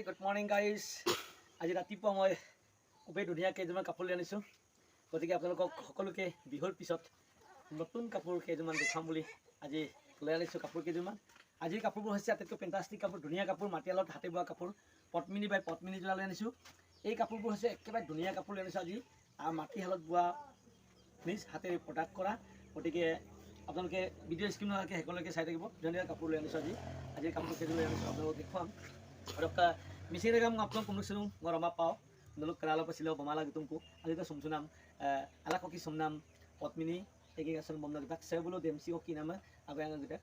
Good morning guys. আজি ৰাতিপুৱা মই খুবেই ধুনীয়া কেইযোৰমান কাপোৰ লৈ আনিছোঁ। গতিকে আপোনালোকক সকলোকে বিহুৰ পিছত নতুন কাপোৰ কেইযোৰমান দেখুৱাম বুলি আজি লৈ আনিছোঁ কাপোৰ কেইযোৰমান। আজিৰ কাপোৰবোৰ হৈছে আটাইতকৈ ফেণ্টাষ্টিক কাপোৰ, ধুনীয়া কাপোৰ, মাটিয়ালত হাতে বোৱা কাপোৰ, পদ্মিনী বাই পদ্মিনী যোৰা লৈ আনিছোঁ। এই কাপোৰবোৰ হৈছে একেবাৰে ধুনীয়া কাপোৰ লৈ আনিছোঁ আজি, মাটিশালত বোৱা, নিজ হাতেৰে প্ৰডাক্ট কৰা। গতিকে আপোনালোকে ভিডিঅ' স্ক্ৰীন নোহোৱাকৈ শেষলৈকে চাই থাকিব। ধুনীয়া কাপোৰ লৈ আনিছোঁ আজিৰ কাপোৰ কেইযোৰ লৈ আনিছোঁ আপোনালোকক দেখুৱাম। Adakah misi mereka mengupload komunikasi ngorama pau dulu kerala pasilo pamala gitungku alito sumsunam ala koki sumnam potmini egi asan bomna kita saya bulu demsi koki nama apa yang kita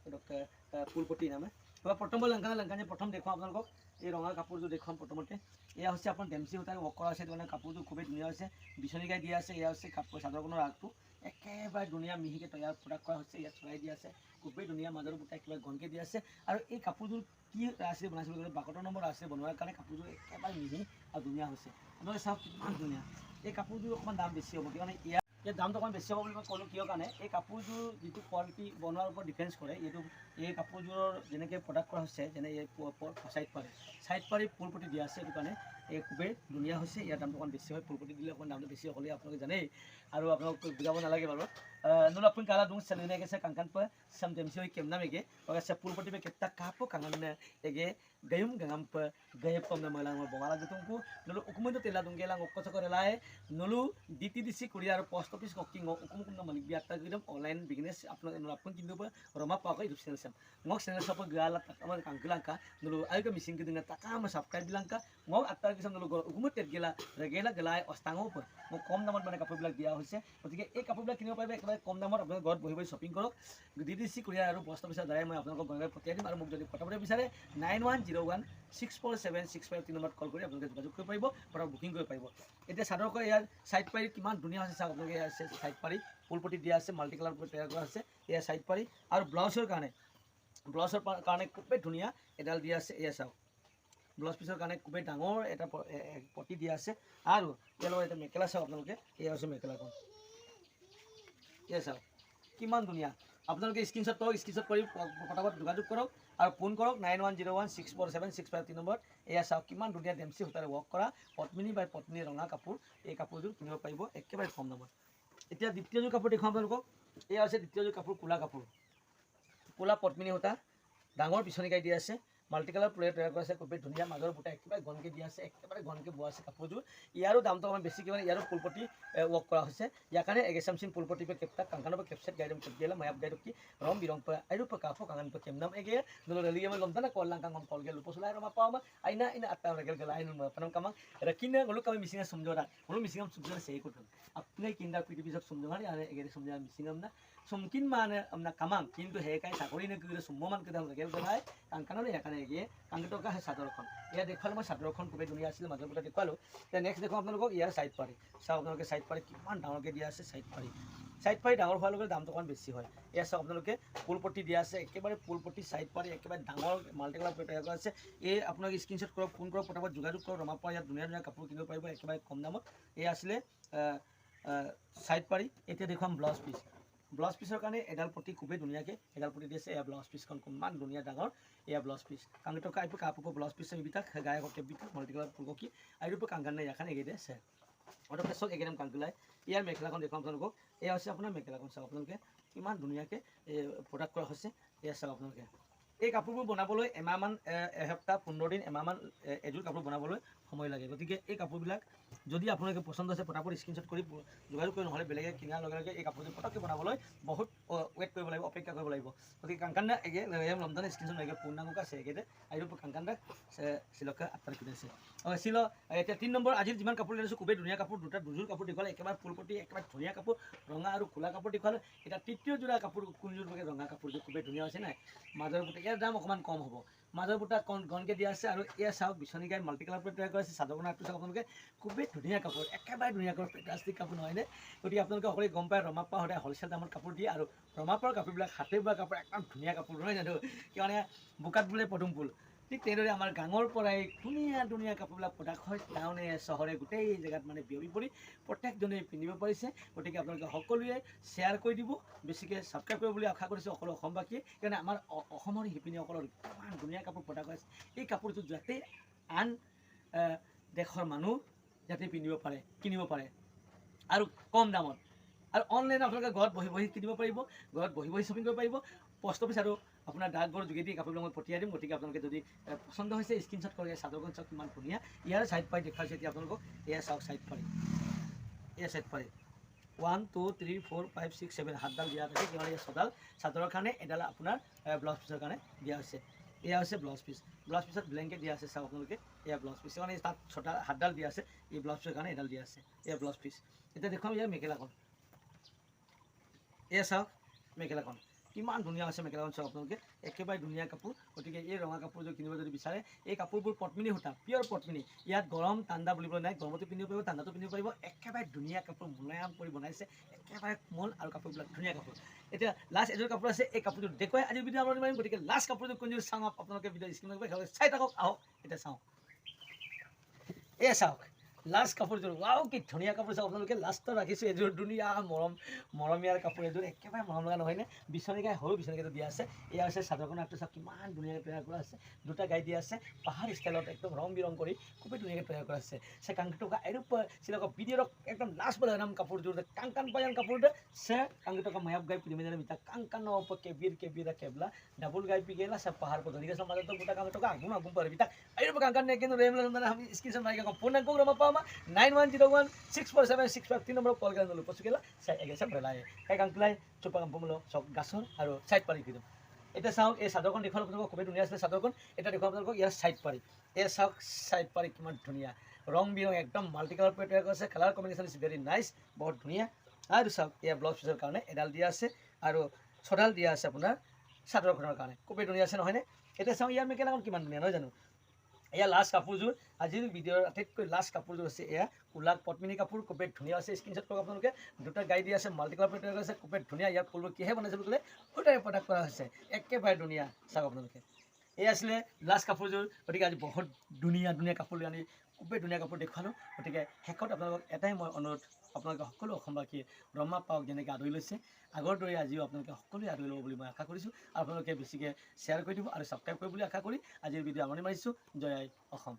pulpoti nama kalau pertama langkahnya pertama দেখো আপোনালোকক এই ৰঙা কাপোৰযোৰ দেখুৱাম। প্ৰথমতে এয়া হৈছে আপোনাৰ ডেমচি সূতাৰ ৱৰ্ক কৰা আছে, মানে কাপোৰযোৰ খুবেই ধুনীয়া হৈছে, বিচনী গাই দিয়া আছে। এয়া হৈছে কাপোৰ চাদৰখনৰ আগটো একেবাৰে ধুনীয়া মিহিকে তৈয়াৰ প্ৰডাক্ট কৰা হৈছে। ইয়াত চলাই দিয়া আছে, খুবেই ধুনীয়া, মাজৰ বুটা একেবাৰে ঘনকৈ দিয়া আছে। আৰু এই কাপোৰযোৰ কি ৰাচিৰে বনাইছে বুলি ক'লে 72 নম্বৰ ৰাচিৰে বনোৱাৰ কাৰণে কাপোৰযোৰ একেবাৰে মিহি আৰু ধুনীয়া হৈছে। আপোনালোকে চাওক কিমান ধুনীয়া। এই কাপোৰযোৰ অকণমান দাম বেছি হ'ব, কিয়নো ইয়াৰ দামটো অকণমান বেছি হ'ব বুলি মই ক'লোঁ কিয় কাৰণে এই কাপোৰযোৰ যিটো কোৱালিটি বনোৱাৰ ওপৰত ডিফেন্স কৰে। এই কাপোৰযোৰৰ যেনেকৈ প্ৰডাক্ট কৰা হৈছে, যেনে এই চাইড পাৰি ফুলপটি দিয়া আছে, সেইটো কাৰণে এই খুবেই ধুনীয়া হৈছে। ইয়াৰ দামটো অকণমান বেছি হয়, ফুলপটি দিলে অকণমান দামটো বেছি হ'লে আপোনালোকে জানেই, আৰু আপোনালোক বুজাব নালাগে বাৰু। Nula pun kala dung selene ke sa kangkan pa sam dem soi kem nam ege oga sa pulpoti pe ketta kapo kangan na ege gayum gangam pa gayep pam na malang bongala gitung ku nulu ukumun to tela dung gelang okko sa korelae nulu DTDC Korea post office kokking ukum kum na malik biata gidam online business apna nula pun kindu pa roma pa ko YouTube channel sam ngok channel sa pa gala amar kangkilang ka nulu ay ka missing kidung na taka ma subscribe bilang ka ngok atar kisam nulu ukumut ter gela regela gelai ostango pa ngok kom namar bana kapur bilak dia hoise gotike ei kapur bilak kinibo paribe কম দামত আপোনালোকে ঘৰত বহি বহি shopping কৰক। DTDC Korea আৰু post অফিচৰ দ্বাৰাই মই আপোনালোকক ঘৰে ঘৰে পঠিয়াই দিম। আৰু মোক যদি পঠাবলৈ বিচাৰে 9101647653 নম্বৰত কল কৰি আপোনালোকে যোগাযোগ কৰিব পাৰিব, প্ৰডাক্ট বুকিং কৰিব পাৰিব। এতিয়া চাদৰখন ইয়াৰ চাইড পাৰি কিমান ধুনীয়া হৈছে চাওক আপোনালোকে। ইয়াৰ চাইড পাৰি ফুলপটি দিয়া আছে, মাল্টি কালাৰ তৈয়াৰ কৰা আছে। এয়া চাইড পাৰি আৰু ব্লাউজৰ কাৰণে খুবেই ধুনীয়া এডাল দিয়া আছে। এয়া চাওক ব্লাউজ পিচৰ কাৰণে খুবেই ডাঙৰ এটা পটি দিয়া আছে। আৰু ইয়াৰ লগত এটা মেখেলা চাওক আপোনালোকে, এয়া হৈছে মেখেলাখন। এয়া চাওক কিমান ধুনীয়া। আপোনালোকে স্ক্ৰীনশ্বট কৰক, স্ক্ৰীনশ্বট কৰি ফটাফট যোগাযোগ কৰক আৰু ফোন কৰক 9101647653 নম্বৰত। এয়া চাওক কিমান ধুনীয়া ডেমচি সূতাৰে ৱৰ্ক কৰা পদ্মিনী বাই পদ্মিনী ৰঙা কাপোৰ। এই কাপোৰযোৰ কিনিব পাৰিব একেবাৰে কম দামত। এতিয়া দ্বিতীয়যোৰ কাপোৰ দেখুৱাম আপোনালোকক। এয়া হৈছে দ্বিতীয়যোৰ কাপোৰ, ক'লা কাপোৰ, ক'লা পদ্মিনী সূতা, ডাঙৰ বিচনী গাই দিয়া আছে, মাল্টি কালাৰ প্লেট তৈয়াৰ কৰা আছে, খুবেই ধুনীয়া, মাজৰ বুটা একেবাৰে ঘনকৈ দিয়া আছে, একেবাৰে ঘনকৈ বোৱা আছে কাপোৰযোৰ। ইয়াৰো দামটো অকণমান বেছি, কিমান ইয়াৰো ফুলপটি ৱৰ্ক কৰা হৈছে। ইয়াৰ কাৰণে এগেচামচিন ফুলপটি পে কেপ্তা কাংকানো পে কেপছেট গাইডম কেপগেলা মায়াপ গাইডক কি ৰং বিৰং পে আইৰু পে কাফো কাংকান পে কেমনাম এগে নুলো রেলিগে মই লমতা না কল langkang kol gel lupo sulai roma pauma aina atta regel gel ainu panam kamang rakina ngulu kami misinga sumjora ngulu misingam sumjora sei kutun apnai kinda piti bisok sumjora are egere sumjora misingam na sumkin mane amna kamang kintu he kai sakori ne kire summoman kedam regel gelai kangkano ne yakane ege kangto ka sadorkhon ya dekhalo মই sadorkhon খুবেই ধুনীয়া আছিল, মাজৰ বুটা দেখুৱালো। Next দেখো আপোনালোকক ইয়াৰ side পাৰি চাওক। আপোনালোকে সাইড পাৰি কিমান ডাঙৰকৈ দিয়া আছে। সাইড পাৰি ডাঙৰ হোৱাৰ লগে দামটো অকণমান বেছি হয়। এয়া চাওক আপোনালোকে ফুলপটি দিয়া আছে, একেবাৰে ফুলপটি সাইড পাৰি একেবাৰে ডাঙৰ মাল্টি কালাৰ তৈয়াৰ কৰা আছে। এই আপোনালোকে স্ক্ৰীনশ্বট কৰক, ফোন কৰক, ফটাফট যোগাযোগ কৰক। ৰমা পৰা ইয়াত ধুনীয়া ধুনীয়া কাপোৰ কিনিব পাৰিব একেবাৰে কম দামত। এয়া আছিলে সাইড পাৰি। এতিয়া দেখুৱাম ব্লাউজ পিচ। ব্লাউজ পিচৰ কাৰণে এডাল পটি খুবেই ধুনীয়াকৈ এডাল পটি দিছে। এয়া ব্লাউজ পিচখন কিমান ধুনীয়া ডাঙৰ। এয়া ব্লাউজ পিচ কাংটো কাইপো কাপোৰ ব্লাউজ পিচ বিটা গায়ে হকে বিটা মাল্টি কালাৰ ফুলকি আৰু কাংকান নাই এখন এগেদে আছে অটো পেছক এগেডম কাংকুলাই। ইয়াৰ মেখেলাখন দেখুৱাম আপোনালোকক। এয়া হৈছে আপোনাৰ মেখেলাখন চাওক আপোনালোকে কিমান ধুনীয়াকৈ প্ৰডাক্ট কৰা হৈছে। এয়া চাওক আপোনালোকে এই কাপোৰবোৰ বনাবলৈ এমাহমান, এসপ্তাহ 15 দিন, এমাহমান এযোৰ কাপোৰ বনাবলৈ সময় লাগে। গতিকে এই কাপোৰবিলাক যদি আপোনালোকে পচন্দ আছে ফটাফট স্ক্ৰীনশ্বট কৰি যোগাযোগ কৰি, নহ'লে বেলেগে কিনাৰ লগে লগে এই কাপোৰযোৰ পটককৈ বনাবলৈ বহুত ৱেইট কৰিব লাগিব, অপেক্ষা কৰিব লাগিব। গতিকে কাংকান্দা এগে লমদান স্ক্ৰীনশ্বট লাগে পূৰ্ণাংগ আছে এগেদে আৰু কাংকান্দা চিলকা আত্মাৰ কিনেছে চিল। এতিয়া 3 নম্বৰ আজিৰ যিমান কাপোৰ লৈছোঁ খুবেই ধুনীয়া কাপোৰ, দুযোৰ কাপোৰ দেখুৱালে, একেবাৰে ফুলপটি একেবাৰে ধুনীয়া কাপোৰ, ৰঙা আৰু ক'লা কাপোৰ দেখুৱালে। এতিয়া তৃতীয় যোৰা কাপোৰ কোনযোৰ ৰঙা কাপোৰযোৰ খুবেই ধুনীয়া হৈছে নাই। মাজৰ বুটা ইয়াৰ দাম অকণমান কম হ'ব, মাজৰ বুটা ঘনকৈ দিয়া আছে। আৰু এয়া চাওক বিচনী গাই মাল্টি কালাৰ তৈয়াৰ কৰা আছে। চাদৰখনৰ আগটো চাওক আপোনালোকে, খুবেই ধুনীয়া কাপোৰ, একেবাৰে ধুনীয়া কাপোৰ, ফেণ্টাষ্টিক কাপোৰ নহয়নে। গতিকে আপোনালোকে সকলোৱে গম পায় ৰমাপ্পা সদায় হ'লচেল দামত কাপোৰ দিয়ে। আৰু ৰমাপ্পাৰ কাপোৰবিলাক হাতে বোৱা কাপোৰ, একদম ধুনীয়া কাপোৰ নহয় জানো। কিয়নে বোকাত বোলে পদুম ফুল, ঠিক তেনেদৰে আমাৰ গাঁৱৰ পৰাই ধুনীয়া ধুনীয়া কাপোৰবিলাক প্ৰডাক্ট হয় টাউনে চহৰে গোটেই জেগাত মানে বিয়পি পৰি প্ৰত্যেকজনে পিন্ধিব পাৰিছে। গতিকে আপোনালোকে সকলোৱে শ্বেয়াৰ কৰি দিব, বেছিকৈ ছাবস্ক্ৰাইব কৰিব বুলি আশা কৰিছোঁ সকলো অসমবাসীয়ে। কিয়নে আমাৰ অসমৰ শিপিনীসকলৰ ইমান ধুনীয়া কাপোৰ প্ৰডাক্ট আছে। এই কাপোৰযোৰ যাতে আন দেশৰ মানুহ যাতে পিন্ধিব পাৰে কিনিব পাৰে আৰু কম দামত আৰু অনলাইনত আপোনালোকে ঘৰত বহি বহি কিনিব পাৰিব ঘৰত বহি বহি শ্বপিং কৰিব পাৰিব পোষ্ট অফিচ আৰু আপোনাৰ ডাকঘৰৰ যোগেদি কাপোৰবিলাক মই পঠিয়াই দিম গতিকে আপোনালোকে যদি পচন্দ হৈছে স্ক্ৰীনশ্বট কৰি চাদৰখন চাওক কিমান ধুনীয়া ইয়াৰ ছাইড পাৰি দেখুৱাইছে এতিয়া আপোনালোকক এয়া চাওক ছাইড পাৰি এয়া ছাইড পাৰি 1 2 3 4 5 6 7 সাতডাল দিয়া আছে কিমান এই ছডাল চাদৰৰ কাৰণে এডাল আপোনাৰ ব্লাউজ পিচৰ কাৰণে দিয়া হৈছে এয়া হৈছে ব্লাউজ পিছত ব্লেংকেট দিয়া আছে চাওক আপোনালোকে এয়া ব্লাউজ পিচ মানে তাত ছটা সাতডাল দিয়া আছে এই ব্লাউজ পিচৰ কাৰণে এডাল দিয়া আছে এয়া ব্লাউজ পিচ এতিয়া দেখুৱাম ইয়াৰ মেখেলাখন এয়া চাওক মেখেলাখন কিমান ধুনীয়া আছে মেখেলাখন চাওক আপোনালোকে একেবাৰে ধুনীয়া কাপোৰ গতিকে এই ৰঙা কাপোৰযোৰ কিনিব যদি বিচাৰে এই কাপোৰবোৰ পদ্মিনী সূতা পিয়ৰ পদ্মিনী ইয়াত গৰম ঠাণ্ডা বুলিবলৈ নাই গৰমতো পিন্ধিব পাৰিব ঠাণ্ডাতো পিন্ধিব পাৰিব একেবাৰে ধুনীয়া কাপোৰ মোলায়াম কৰি বনাইছে একেবাৰে কোমল আৰু কাপোৰবিলাক ধুনীয়া কাপোৰ এতিয়া লাষ্ট এযোৰ কাপোৰ আছে এই কাপোৰযোৰ দেখুৱাই আজিৰ ভিডিঅ' আপলোড মাৰিম গতিকে লাষ্ট কাপোৰযোৰ কোনযোৰ চাওঁ আপোনালোকে ভিডিঅ' স্ক্ৰীণত চাই থাকক আহক এতিয়া চাওঁ এয়া চাওক লাষ্ট কাপোৰযোৰ ৱাও কি ধুনীয়া কাপোৰ চাওক আপোনালোকে লাষ্টত ৰাখিছোঁ এযোৰ ধুনীয়া মৰমীয়াৰ কাপোৰ এযোৰ একেবাৰে মৰম লগা নহয়নে বিচনীকাই সৰু বিচনীকাইটো দিয়া আছে এয়া হৈছে চাদৰখন আগটো চাওক কিমান ধুনীয়াকৈ তৈয়াৰ কৰা আছে দুটা গাই দিয়া আছে পাহাৰ ষ্টাইলত একদম ৰং বিৰং কৰি খুবেই ধুনীয়াকৈ তৈয়াৰ কৰা আছে সে কাংকটকা এরূপ সিলক ভিডিওর একদম লাস্ট বলে নাম কাপড় জোর কাংকান পায়ান কাপড় সে কাংকটকা মায়াব গাই পিলে মেজানে মিতা কাংকান অপ কেবিরা কেবলা ডাবল গাই পিগেলা সে পাহাড় পদ দিকে সমাজ তো গোটা কাংকটকা আগুন আগুন পারে বিতা এরূপ কাংকান নে কিন্তু রেম মানে আমি স্ক্রিনশট মারি কা ফোন নাম রমা পামা 91016473 3 নম্বর কল গান ললো পছুকেলা সে এগেসা ব্রেলায় কাই কাংকলাই চুপা কাম্পমলো সব গাছৰ আৰু সাইড পাৰি দিম এটা চাওক এই চাদৰখন দেখুৱাল আপোনালোকক খুবেই ধুনীয়া আছিলে চাদৰখন এটা দেখুৱাম আপোনালোকক ইয়াৰ সাইড পাৰি এই চাওক সাইড পাৰি কিমান ধুনীয়া ৰং বিৰং একদম মাল্টি কালাৰ পেট তৈয়াৰ কৰিছে colour combination is very nice বহুত ধুনীয়া আৰু চাওক এয়া ব্লাউজ পিচৰ কাৰণে এডাল দিয়া আছে আৰু ছডাল দিয়া আছে আপোনাৰ চাদৰখনৰ কাৰণে খুবেই ধুনীয়া আছে নহয়নে এতিয়া চাওঁ ইয়াৰ মেখেলাখন কিমান ধুনীয়া নহয় জানো এয়া লাষ্ট কাপোৰযোৰ আজিৰ ভিডিঅ'ৰ আটাইতকৈ লাষ্ট কাপোৰযোৰ আছে এয়া কোলা পদ্মিনী কাপোৰ খুবেই ধুনীয়া আছে স্ক্ৰীনশ্বট কৰক আপোনালোকে দুটা গাই দি আছে মাল্টি কালাৰ পেট তৈয়াৰ কৰিছে খুবেই ধুনীয়া ইয়াৰ ফুলবোৰ কিহে বনাইছে বুলি ক'লে সূতাৰে প্ৰডাক্ট কৰা হৈছে একেবাৰে ধুনীয়া চাওক আপোনালোকে এই আছিলে লাষ্ট কাপোৰযোৰ গতিকে আজি বহুত ধুনীয়া ধুনীয়া কাপোৰ লৈ আনি খুবেই ধুনীয়া কাপোৰ দেখুৱালোঁ গতিকে শেষত আপোনালোকক এটাই মই অনুৰোধ আপোনালোকে সকলো অসমবাসীয়ে ৰমা পাওক যেনেকৈ আদৰি লৈছে আগৰ দৰে আজিও আপোনালোকে সকলোৱে আদৰি ল'ব বুলি মই আশা কৰিছোঁ আৰু আপোনালোকে বেছিকৈ শ্বেয়াৰ কৰি দিব আৰু ছাবস্ক্ৰাইব কৰিব বুলি আশা কৰি আজিৰ ভিডিঅ' আমনি মাৰিছোঁ জয় আই অসম।